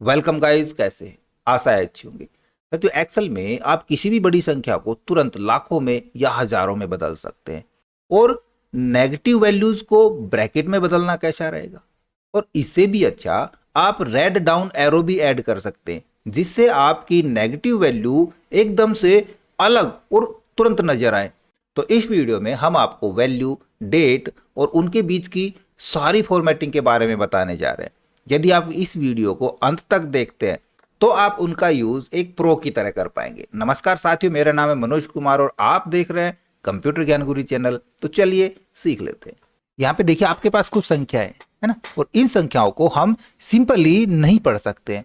Welcome guys, कैसे हैं? आशा है अच्छी होंगी। तो एक्सेल में आप किसी भी बड़ी संख्या को तुरंत लाखों में या हजारों में बदल सकते हैं। और नेगेटिव वैल्यूज को ब्रैकेट में बदलना कैसा रहेगा। और इससे भी अच्छा आप रेड डाउन एरो भी ऐड कर सकते हैं, जिससे आपकी नेगेटिव वैल्यू एकदम से अलग और तुरंत नजर आए। तो इस वीडियो में हम आपको वैल्यू, डेट और उनके बीच की सारी फॉर्मेटिंग के बारे में बताने जा रहे हैं। यदि आप इस वीडियो को अंत तक देखते हैं तो आप उनका यूज एक प्रो की तरह कर पाएंगे। नमस्कार साथियों, मेरा नाम है मनोज कुमार और आप देख रहे हैं कंप्यूटर ज्ञान गुरु चैनल। तो चलिए सीख लेते हैं। यहाँ पे देखिए आपके पास कुछ संख्याएं है ना, और इन संख्याओं को हम सिंपली नहीं पढ़ सकते हैं।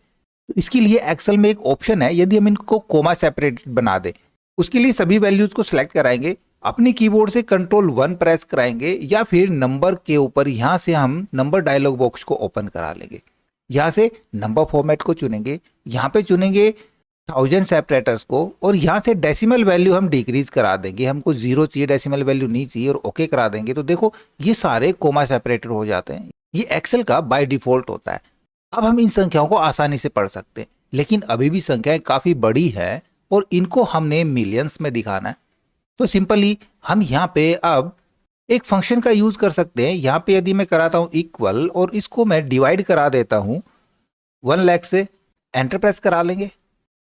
तो इसके लिए एक्सेल में एक ऑप्शन है, यदि हम इनको कोमा सेपरेटेड बना दें, उसके लिए सभी वैल्यूज को सिलेक्ट कराएंगे, अपनी कीबोर्ड से कंट्रोल 1 प्रेस कराएंगे या फिर नंबर के ऊपर यहां से हम नंबर डायलॉग बॉक्स को ओपन करा लेंगे। यहां से नंबर फॉर्मेट को चुनेंगे, यहां पे चुनेंगे 1000 सेपरेटर्स को और यहां से डेसिमल वैल्यू हम डिक्रीज करा देंगे। हमको 0 चाहिए, डेसिमल वैल्यू नहीं चाहिए, और ओके करा देंगे। तो देखो ये सारे कोमा सेपरेटेड हो जाते हैं। ये एक्सेल का बाय डिफॉल्ट होता है। अब हम इन संख्याओं को आसानी से पढ़ सकते हैं, लेकिन अभी भी संख्याएं काफी बड़ी है और इनको हमने मिलियंस में दिखाना है। तो सिंपली हम यहाँ पे अब एक फंक्शन का यूज कर सकते हैं। यहाँ पे यदि मैं कराता हूँ इक्वल और इसको मैं डिवाइड करा देता हूँ 1 लाख से, एंटर प्रेस करा लेंगे।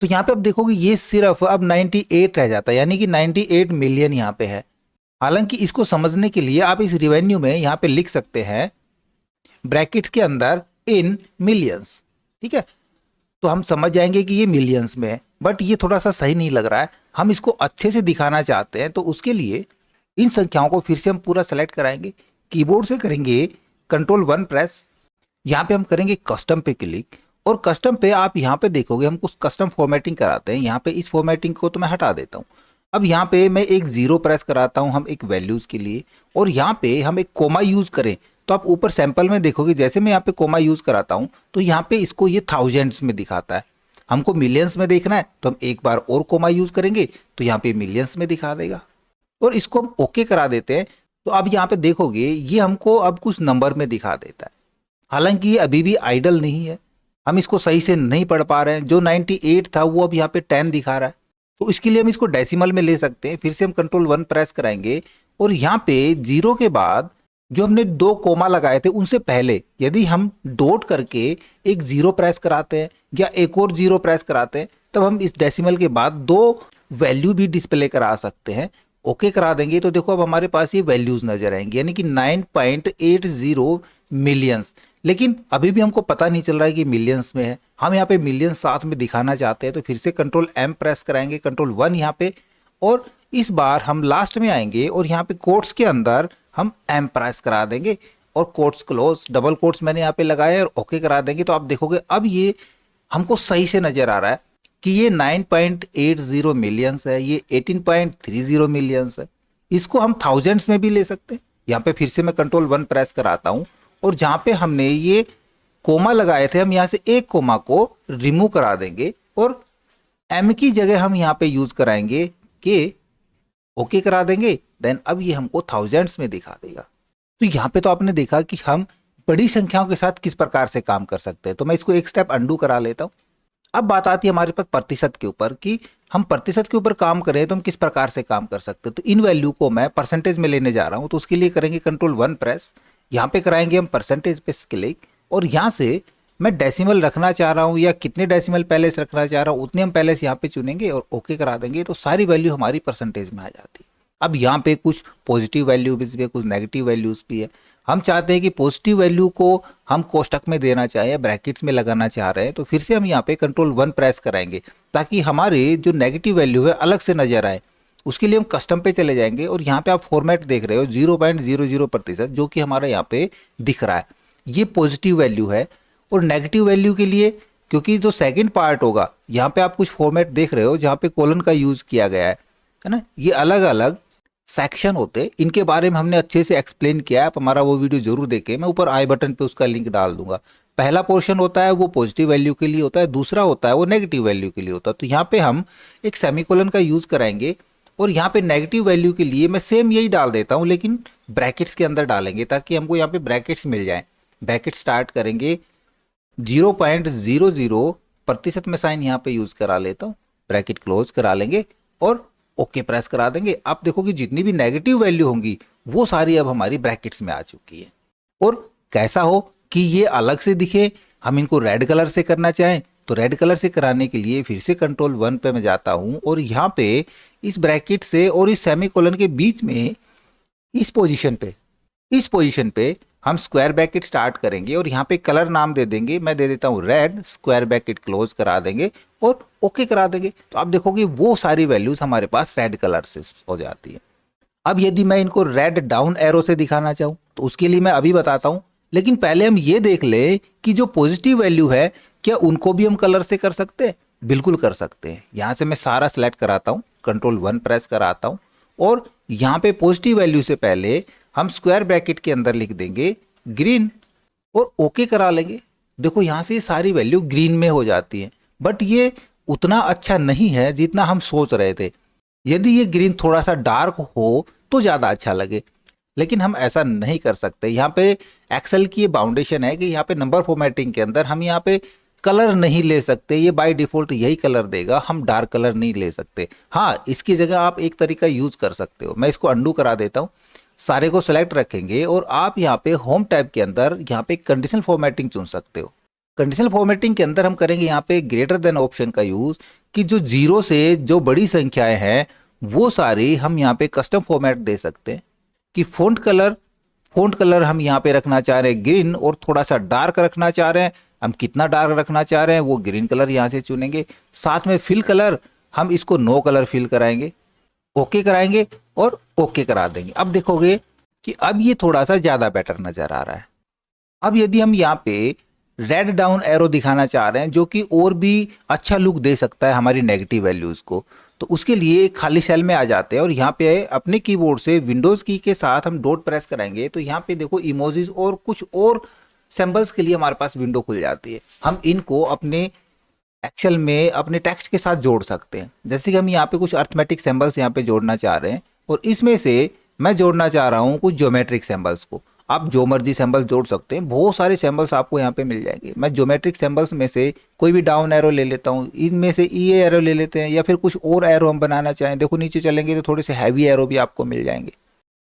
तो यहाँ पे अब देखोगे ये सिर्फ अब 98 रह जाता है, यानी कि 98 मिलियन यहाँ पे है। हालांकि इसको समझने के लिए आप इस रिवेन्यू में यहाँ पे लिख सकते हैं ब्रैकेट्स के अंदर इन मिलियंस। ठीक है, तो हम समझ जाएंगे कि ये मिलियंस में है, बट ये थोड़ा सा सही नहीं लग रहा है। हम इसको अच्छे से दिखाना चाहते हैं, तो उसके लिए इन संख्याओं को फिर से हम पूरा सेलेक्ट कराएंगे, कीबोर्ड से करेंगे कंट्रोल 1 प्रेस, यहाँ पे हम करेंगे कस्टम पे क्लिक, और कस्टम पे आप यहाँ पे देखोगे हम कुछ कस्टम फॉर्मेटिंग कराते हैं। यहाँ पे इस फॉर्मेटिंग को तो मैं हटा देता हूँ। अब यहाँ पे मैं एक 0 प्रेस कराता हूँ हम एक वैल्यूज के लिए, और यहाँ पे हम एक कोमा यूज करें। तो आप ऊपर सैंपल में देखोगे, जैसे मैं यहाँ पे कोमा यूज कराता हूँ तो यहाँ पे इसको ये थाउजेंड्स में दिखाता है। हमको मिलियंस में देखना है तो हम एक बार और कोमा यूज करेंगे तो यहाँ पे मिलियंस में दिखा देगा, और इसको हम ओके करा देते हैं। तो अब यहाँ पे देखोगे ये हमको अब कुछ नंबर में दिखा देता है। हालांकि ये अभी भी आइडल नहीं है, हम इसको सही से नहीं पढ़ पा रहे हैं। जो 98 था वो अब यहाँ पे 10 दिखा रहा है। तो इसके लिए हम इसको डेसिमल में ले सकते हैं। फिर से हम कंट्रोल 1 प्रेस कराएंगे, और यहाँ पे 0 के बाद जो हमने 2 कोमा लगाए थे उनसे पहले यदि हम डॉट करके एक 0 प्रेस कराते हैं या एक और 0 प्रेस कराते हैं, तब हम इस डेसिमल के बाद 2 वैल्यू भी डिस्प्ले करा सकते हैं। ओके करा देंगे तो देखो अब हमारे पास ये वैल्यूज नजर आएंगे, यानी कि 9.80 मिलियंस। लेकिन अभी भी हमको पता नहीं चल रहा है कि मिलियंस में है। हम यहाँ पे मिलियंस साथ में दिखाना चाहते हैं, तो फिर से कंट्रोल M प्रेस कराएंगे, कंट्रोल 1 यहाँ पे, और इस बार हम लास्ट में आएंगे और यहाँ पे कोट्स के अंदर हम M प्रेस करा देंगे, और कोट्स क्लोज, डबल कोट्स मैंने यहाँ पे लगाए और ओके करा देंगे। तो आप देखोगे अब ये हमको सही से नजर आ रहा है कि ये 9.80 मिलियंस है, ये 18.30 मिलियंस है। इसको हम थाउजेंड्स में भी ले सकते हैं। यहाँ पे फिर से मैं कंट्रोल 1 प्रेस कराता हूँ, और जहाँ पे हमने ये कोमा लगाए थे हम यहाँ से एक कोमा को रिमूव करा देंगे, और M की जगह हम यहाँ पे यूज कराएंगे कि ओके करा देंगे। देन अब ये हमको थाउजेंड्स में दिखा देगा। तो यहाँ पे तो आपने देखा कि हम बड़ी संख्याओं के साथ किस प्रकार से काम कर सकते हैं। तो मैं इसको एक स्टेप अंडू करा लेता हूँ। अब बात आती है हमारे पास प्रतिशत के ऊपर, कि हम प्रतिशत के ऊपर काम करें तो हम किस प्रकार से काम कर सकते हैं। तो इन वैल्यू को मैं परसेंटेज में लेने जा रहा हूं, तो उसके लिए करेंगे कंट्रोल 1 प्रेस, यहाँ पे कराएंगे हम परसेंटेज पे क्लिक, और यहाँ से मैं डेसिमल रखना चाह रहा हूँ या कितने डेसिमल पहले से रखना चाह रहा हूँ उतने हम पहले से यहाँ पे चुनेंगे और ओके करा देंगे। तो सारी वैल्यू हमारी परसेंटेज में आ जाती है। अब यहाँ पे कुछ पॉजिटिव वैल्यू भी है, कुछ नेगेटिव वैल्यूज भी है। हम चाहते हैं कि पॉजिटिव वैल्यू को हम कोष्टक में देना चाहें या ब्रैकेट्स में लगाना चाह रहे हैं, तो फिर से हम यहाँ पे कंट्रोल 1 प्रेस कराएंगे ताकि हमारे जो नेगेटिव वैल्यू है अलग से नजर आए। उसके लिए हम कस्टम पे चले जाएंगे, और यहाँ पे आप फॉर्मेट देख रहे हो 0.00%, जो कि हमारा यहाँ पे दिख रहा है, ये पॉजिटिव वैल्यू है। और नेगेटिव वैल्यू के लिए, क्योंकि जो सेकेंड पार्ट होगा, यहाँ पे आप कुछ फॉर्मेट देख रहे हो जहाँ पे कोलन का यूज किया गया है ना। ये अलग अलग सेक्शन होते, इनके बारे में हमने अच्छे से एक्सप्लेन किया है। आप हमारा वो वीडियो जरूर देखें, मैं ऊपर आई बटन पे उसका लिंक डाल दूंगा। पहला पोर्शन होता है वो पॉजिटिव वैल्यू के लिए होता है, दूसरा होता है वो नेगेटिव वैल्यू के लिए होता है। तो यहाँ पे हम एक सेमीकोलन का यूज कराएंगे, और यहाँ पे नेगेटिव वैल्यू के लिए मैं सेम यही डाल देता हूँ, लेकिन ब्रैकेट्स के अंदर डालेंगे ताकि हमको यहाँ पे ब्रैकेट्स मिल जाए। ब्रैकेट स्टार्ट करेंगे 0.00% में साइन यहाँ पे यूज करा लेता हूँ, ब्रैकेट क्लोज करा लेंगे और ओके प्रेस करा देंगे। आप देखो कि जितनी भी नेगेटिव वैल्यू होंगी वो सारी अब हमारी ब्रैकेट्स में आ चुकी है। और कैसा हो कि ये अलग से दिखे, हम इनको रेड कलर से करना चाहें तो रेड कलर से कराने के लिए फिर से कंट्रोल 1 पे मैं जाता हूं और यहाँ पे इस ब्रैकेट से और इस सेमीकोलन के बीच में इस पोजीशन पे हम स्क्वायर ब्रैकेट स्टार्ट करेंगे और यहाँ पे कलर नाम दे देंगे, मैं दे देता हूँ रेड, स्क्वायर ब्रैकेट क्लोज करा देंगे और ओके करा देंगे। तो आप देखोगे वो सारी वैल्यूज हमारे पास रेड कलर से हो जाती है। अब यदि मैं इनको रेड डाउन एरो से दिखाना चाहूँ तो उसके लिए मैं अभी बताता हूँ, लेकिन पहले हम ये देख लें कि जो पॉजिटिव वैल्यू है क्या उनको भी हम कलर से कर सकते हैं? बिल्कुल कर सकते हैं। यहाँ से मैं सारा सेलेक्ट कराता हूँ, कंट्रोल 1 प्रेस कराता हूँ और यहाँ पे पॉजिटिव वैल्यू से पहले हम स्क्वायर ब्रैकेट के अंदर लिख देंगे ग्रीन और ओके करा लेंगे। देखो यहाँ से सारी वैल्यू ग्रीन में हो जाती है, बट ये उतना अच्छा नहीं है जितना हम सोच रहे थे। यदि ये ग्रीन थोड़ा सा डार्क हो तो ज़्यादा अच्छा लगे, लेकिन हम ऐसा नहीं कर सकते। यहाँ पे एक्सेल की ये बाउंडेशन है कि यहाँ पे नंबर फॉर्मेटिंग के अंदर हम यहाँ पे कलर नहीं ले सकते, ये बाय डिफॉल्ट यही कलर देगा, हम डार्क कलर नहीं ले सकते। हाँ, इसकी जगह आप एक तरीका यूज कर सकते हो, मैं इसको अंडू करा देता हूँ। सारे को सेलेक्ट रखेंगे और आप यहाँ पे होम टैब के अंदर यहाँ पे कंडीशनल फॉर्मेटिंग चुन सकते हो। कंडीशनल फॉर्मेटिंग के अंदर हम करेंगे यहाँ पे ग्रेटर देन ऑप्शन का यूज, कि जो जीरो से जो बड़ी संख्याएं हैं वो सारी हम यहाँ पे कस्टम फॉर्मेट दे सकते हैं। कि फ़ॉन्ट कलर हम यहाँ पे रखना चाह रहे हैं ग्रीन और थोड़ा सा डार्क रखना चाह रहे हैं। हम कितना डार्क रखना चाह रहे हैं वो ग्रीन कलर यहाँ से चुनेंगे। साथ में फिल कलर हम इसको नो कलर फिल कराएंगे, ओके कराएंगे और ओके करा देंगे। अब देखोगे कि अब ये थोड़ा सा ज़्यादा बेटर नज़र आ रहा है। अब यदि हम यहाँ पे रेड डाउन एरो दिखाना चाह रहे हैं जो कि और भी अच्छा लुक दे सकता है हमारी नेगेटिव वैल्यूज़ को, तो उसके लिए एक खाली सेल में आ जाते हैं और यहाँ पे अपने कीबोर्ड से विंडोज़ की के साथ हम डॉट प्रेस कराएंगे तो यहाँ पे देखो इमोजीज और कुछ और सिंबल्स के लिए हमारे पास विंडो खुल जाती है। हम इनको अपने एक्सेल में अपने टेक्स्ट के साथ जोड़ सकते हैं। जैसे कि हम यहाँ पे कुछ अर्थमेटिक सिंबल्स यहाँ पे जोड़ना चाह रहे हैं और इसमें से मैं जोड़ना चाह रहा हूँ कुछ ज्योमेट्रिक सिंबल्स को। आप जो मर्जी सिंबल जोड़ सकते हैं, बहुत सारे सिंबल्स आपको यहाँ पे मिल जाएंगे। मैं ज्योमेट्रिक सिंबल्स में से कोई भी डाउन एरो ले लेता हूँ, इनमें से ई एरो ले लेते हैं या फिर कुछ और एरो हम बनाना चाहें। देखो नीचे चलेंगे तो थोड़े से हैवी एरो भी आपको मिल जाएंगे।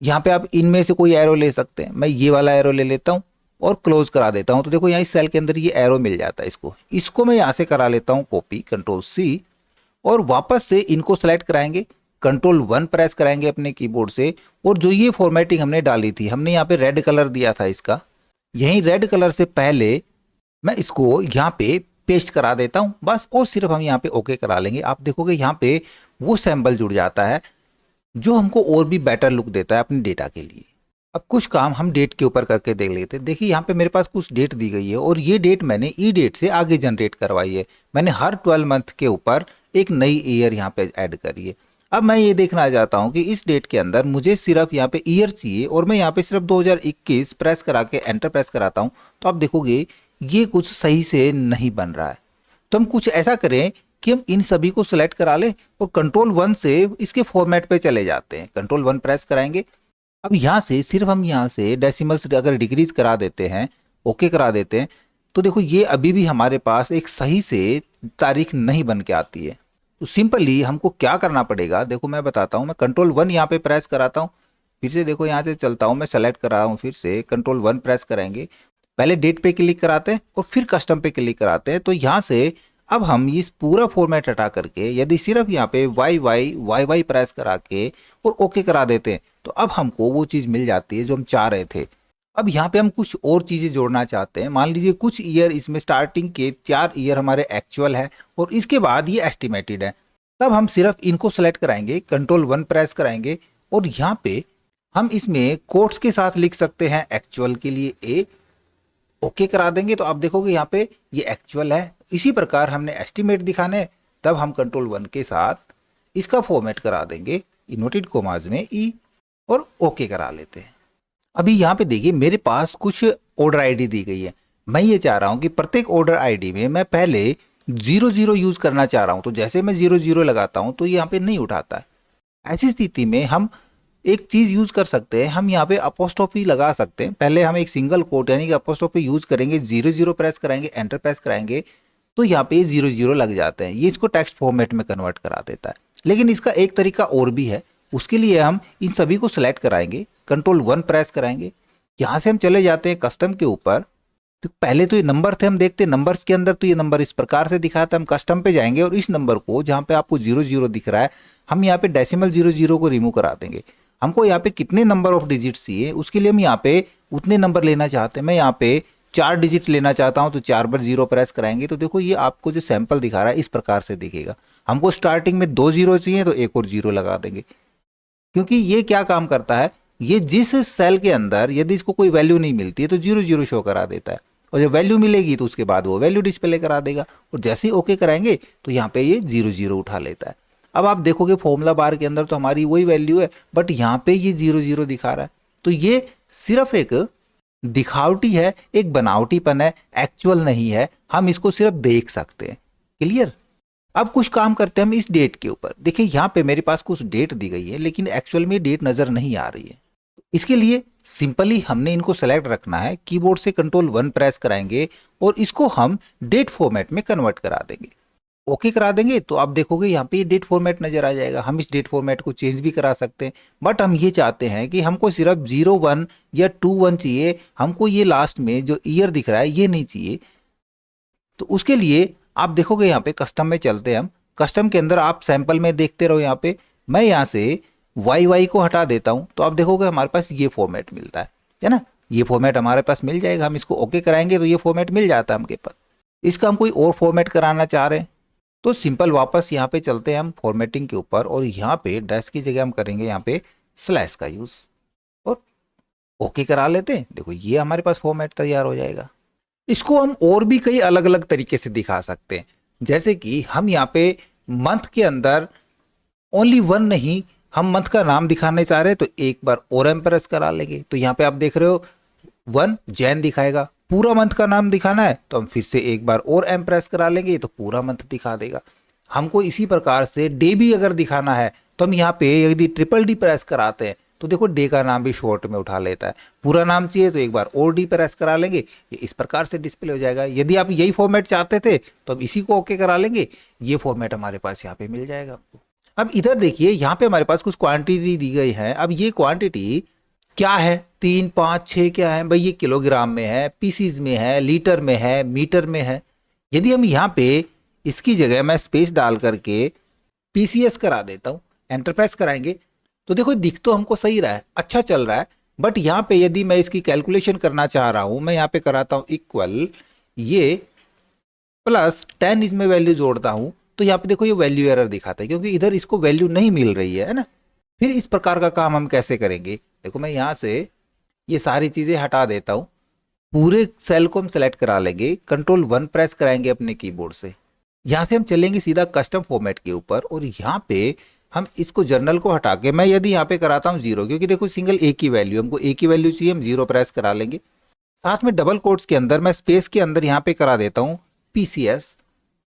यहाँ पे आप इनमें से कोई एरो ले सकते हैं। मैं ये वाला एरो ले लेता हूँ और क्लोज करा देता हूँ। तो देखो यहाँ इस सेल के अंदर ये एरो मिल जाता है। इसको मैं यहाँ से करा लेता हूँ कॉपी, कंट्रोल C, और वापस से इनको सेलेक्ट कराएंगे, कंट्रोल 1 प्रेस कराएंगे अपने कीबोर्ड से और जो ये फॉर्मेटिंग हमने डाली थी, हमने यहाँ पे रेड कलर दिया था इसका, यही रेड कलर से पहले मैं इसको यहाँ पे पेस्ट करा देता हूँ बस। और सिर्फ हम यहाँ पे ओके करा लेंगे। आप देखोगे यहाँ पे वो सिंबल जुड़ जाता है जो हमको और भी बेटर लुक देता है अपने डेटा के लिए। अब कुछ काम हम डेट के ऊपर करके देख लेते हैं। देखिए यहाँ पे मेरे पास कुछ डेट दी गई है और ये डेट मैंने ई डेट से आगे जनरेट करवाई है। मैंने हर 12 मंथ के ऊपर एक नई ईयर यहाँ पे ऐड करी है। अब मैं ये देखना चाहता हूँ कि इस डेट के अंदर मुझे सिर्फ यहाँ पे ईयर चाहिए और मैं यहाँ पे सिर्फ 2021 प्रेस करा के एंटर प्रेस कराता हूँ। तो आप देखोगे ये कुछ सही से नहीं बन रहा है। तो हम कुछ ऐसा करें कि हम इन सभी को सिलेक्ट करा लें और कंट्रोल 1 से इसके फॉर्मेट पे चले जाते हैं। कंट्रोल 1 प्रेस कराएंगे। अब यहाँ से सिर्फ हम यहाँ से डेसिमल्स अगर डिक्रीज करा देते हैं, ओके करा देते हैं, तो देखो ये अभी भी हमारे पास एक सही से तारीख नहीं बन के आती है। तो सिंपली हमको क्या करना पड़ेगा, देखो मैं बताता हूँ। मैं कंट्रोल 1 यहाँ पे प्रेस कराता हूँ, फिर से देखो यहाँ से चलता हूँ, मैं सेलेक्ट कर रहा हूँ, फिर से कंट्रोल 1 प्रेस करेंगे। पहले डेट पे क्लिक कराते हैं और फिर कस्टम पे क्लिक कराते हैं। तो यहाँ से अब हम इस पूरा फॉर्मेट हटा करके यदि सिर्फ यहाँ पे वाई प्रेस करा के और ओके करा देते हैं तो अब हमको वो चीज़ मिल जाती है जो हम चाह रहे थे। अब यहाँ पे हम कुछ और चीज़ें जोड़ना चाहते हैं। मान लीजिए कुछ ईयर, इसमें स्टार्टिंग के 4 ईयर हमारे एक्चुअल है और इसके बाद ये एस्टिमेटेड है। तब हम सिर्फ इनको सेलेक्ट कराएंगे, कंट्रोल 1 प्रेस कराएंगे और यहाँ पे हम इसमें कोट्स के साथ लिख सकते हैं एक्चुअल के लिए ए, ओके करा देंगे। तो आप देखोगे यहाँ पे ये एक्चुअल है। इसी प्रकार हमने एस्टिमेट दिखाने, तब हम कंट्रोल 1 के साथ इसका फॉर्मेट करा देंगे इन्वर्टेड कोमास में ई और ओके करा लेते हैं। अभी यहाँ पे देखिए मेरे पास कुछ ऑर्डर आईडी दी गई है। मैं ये चाह रहा हूँ कि प्रत्येक ऑर्डर आईडी में मैं पहले 00 यूज करना चाह रहा हूँ। तो जैसे मैं 00 लगाता हूँ तो यहाँ पे नहीं उठाता है। ऐसी स्थिति में हम एक चीज यूज कर सकते हैं, हम यहाँ पे अपोस्ट्रोफी लगा सकते हैं। पहले हम एक सिंगल कोट यानी कि अपोस्ट्रोफी यूज करेंगे, 00 प्रेस कराएंगे, एंटर प्रेस कराएंगे, तो यहाँ पे 00 लग जाते हैं। ये इसको टेक्स्ट फॉर्मेट में कन्वर्ट करा देता है। लेकिन इसका एक तरीका और भी है, उसके लिए हम इन सभी को सिलेक्ट कराएंगे, Ctrl+1 प्रेस कराएंगे, यहाँ से हम चले जाते हैं कस्टम के ऊपर। तो पहले तो ये नंबर थे, हम देखते हैं नंबर्स के अंदर तो ये नंबर इस प्रकार से दिखाता है। हम कस्टम पे जाएंगे और इस नंबर को जहाँ पे आपको 00 दिख रहा है, हम यहाँ पे डेसिमल 00 को रिमूव करा देंगे। हमको यहाँ पे कितने नंबर ऑफ डिजिट चाहिए, उसके लिए हम यहाँ पे उतने नंबर लेना चाहते हैं। मैं यहाँ पे 4 डिजिट लेना चाहता हूँ, तो 4 बार 0 प्रेस कराएंगे, तो देखो ये आपको जो सैंपल दिखा रहा है इस प्रकार से दिखेगा। हमको स्टार्टिंग में 2 0 चाहिए, तो एक और 0 लगा देंगे, क्योंकि ये क्या काम करता है, ये जिस सेल के अंदर यदि इसको कोई वैल्यू नहीं मिलती है तो 00 शो करा देता है, और जब वैल्यू मिलेगी तो उसके बाद वो वैल्यू डिस्प्ले करा देगा। और जैसे ही ओके कराएंगे तो यहाँ पे ये 00 उठा लेता है। अब आप देखोगे फॉर्मूला बार के अंदर तो हमारी वही वैल्यू है, बट यहाँ पे ये 00 दिखा रहा है। तो ये सिर्फ एक दिखावटी है, एक बनावटीपन है, एक्चुअल नहीं है। हम इसको सिर्फ देख सकते हैं। क्लियर? अब कुछ काम करते हैं हम इस डेट के ऊपर। देखिए यहाँ पे मेरे पास कुछ डेट दी गई है, लेकिन एक्चुअल में डेट नजर नहीं आ रही है। इसके लिए सिंपली हमने इनको सेलेक्ट रखना है, कीबोर्ड से Ctrl+1 प्रेस कराएंगे और इसको हम डेट फॉर्मेट में कन्वर्ट करा देंगे। ओके करा देंगे तो आप देखोगे यहाँ पे डेट फॉर्मेट नजर आ जाएगा। हम इस डेट फॉर्मेट को चेंज भी करा सकते हैं, बट हम ये चाहते हैं कि हमको सिर्फ 01 या 21 चाहिए। हमको ये लास्ट में जो ईयर दिख रहा है ये नहीं चाहिए। तो उसके लिए आप देखोगे यहाँ पे कस्टम में चलते हैं हम। कस्टम के अंदर आप सैंपल में देखते रहो। यहाँ पे मैं यहाँ से YY को हटा देता हूँ, तो आप देखोगे हमारे पास ये फॉर्मेट मिलता है ना। ये फॉर्मेट हमारे पास मिल जाएगा। हम इसको ओके कराएंगे तो ये फॉर्मेट मिल जाता है हमके पास। इसका हम कोई और फॉर्मेट कराना चाह रहे हैं तो सिंपल वापस यहाँ पे चलते हैं हम फॉर्मेटिंग के ऊपर, और यहाँ पे डैश की जगह हम करेंगे यहाँ पे स्लैश का यूज और ओके करा लेते हैं। देखो ये हमारे पास फॉर्मेट तैयार हो जाएगा। इसको हम और भी कई अलग अलग तरीके से दिखा सकते हैं, जैसे कि हम यहाँ पे मंथ के अंदर ओनली 1 नहीं, हम मंथ का नाम दिखाने चाह रहे हैं तो एक बार और प्रेस करा लेंगे। तो यहाँ पे आप देख रहे हो 1 जैन दिखाएगा। पूरा मंथ का नाम दिखाना है तो हम फिर से एक बार और प्रेस करा लेंगे तो पूरा मंथ दिखा देगा। हमको इसी प्रकार से डे भी अगर दिखाना है तो हम यहाँ पे यदि DDD प्रेस कराते हैं तो देखो डे का नाम भी शॉर्ट में उठा लेता है। पूरा नाम चाहिए तो एक बार और डी प्रेस करा लेंगे, ये इस प्रकार से डिस्प्ले हो जाएगा। यदि आप यही फॉर्मेट चाहते थे तो हम इसी को ओके करा लेंगे, ये फॉर्मेट हमारे पास यहाँ पे मिल जाएगा आपको। अब इधर देखिए यहाँ पे हमारे पास कुछ क्वांटिटी दी गई है। अब ये क्वांटिटी क्या है, 3, 5, 6 क्या है भाई, ये किलोग्राम में है, पीसीज में है, लीटर में है, मीटर में है। यदि हम यहाँ पे इसकी जगह मैं स्पेस डाल करके PCS करा देता हूँ, एंटर प्रेस कराएंगे तो देखो दिख तो हमको सही रहा है, अच्छा चल रहा है। बट यहाँ पे यदि मैं इसकी कैलकुलेशन करना चाह रहा हूँ, मैं यहाँ पे कराता हूँ इक्वल, ये +10 इसमें वैल्यू जोड़ता हूँ, तो यहाँ पे देखो ये वैल्यू एरर दिखाता है, क्योंकि इधर इसको वैल्यू नहीं मिल रही है ना। फिर इस प्रकार का काम हम कैसे करेंगे, देखो मैं यहाँ से ये सारी चीज़ें हटा देता हूँ। पूरे सेल को हम सेलेक्ट करा लेंगे, Ctrl+1 प्रेस कराएंगे अपने कीबोर्ड से। यहाँ से हम चलेंगे सीधा कस्टम फॉर्मेट के ऊपर, और यहाँ पे हम इसको जर्नल को हटा के मैं यदि यहाँ पे कराता हूँ 0, क्योंकि देखो सिंगल एक ही वैल्यू, हमको एक ही वैल्यू चाहिए, हम 0 प्रेस करा लेंगे। साथ में डबल कोट्स के अंदर मैं स्पेस के अंदर यहाँ पे करा देता हूँ PCS,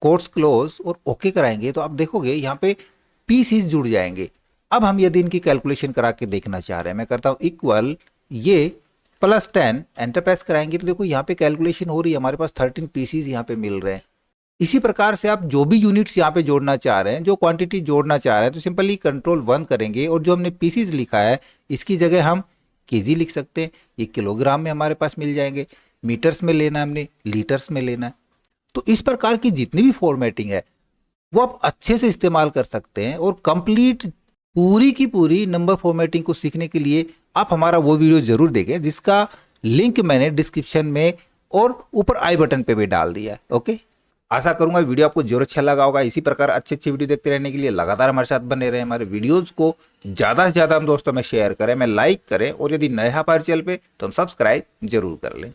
कोट्स क्लोज, और ओके कराएंगे तो आप देखोगे यहाँ पे पीसीज जुड़ जाएंगे। अब हम यदि इनकी कैलकुलेशन करा के देखना चाह रहे हैं, मैं करता हूँ इक्वल, ये +10 एंटर प्रेस कराएंगे तो देखो यहाँ पे कैलकुलेशन हो रही है, हमारे पास 13 पीसीज यहाँ पे मिल रहे हैं। इसी प्रकार से आप जो भी यूनिट्स यहाँ पे जोड़ना चाह रहे हैं, जो क्वांटिटी जोड़ना चाह रहे हैं, तो सिंपली Ctrl+1 करेंगे, और जो हमने पीसीज लिखा है इसकी जगह हम केजी लिख सकते हैं। ये किलोग्राम में हमारे पास मिल जाएंगे, मीटर्स में लेना है हमने, लीटर्स में लेना है। तो इस प्रकार की जितनी भी फॉर्मेटिंग है वो आप अच्छे से इस्तेमाल कर सकते हैं। और कंप्लीट पूरी की पूरी नंबर फॉर्मेटिंग को सीखने के लिए आप हमारा वो वीडियो जरूर देखें, जिसका लिंक मैंने डिस्क्रिप्शन में और ऊपर आई बटन पे भी डाल दिया है। ओके, आशा करूंगा वीडियो आपको जरूर अच्छा लगा होगा। इसी प्रकार अच्छे अच्छे वीडियो देखते रहने के लिए लगातार हमारे साथ बने रहे। हमारे वीडियोस को ज़्यादा से ज़्यादा हम दोस्तों में शेयर करें, मैं लाइक करें, और यदि नया हमारे चैनल पे तो हम सब्सक्राइब जरूर कर लें।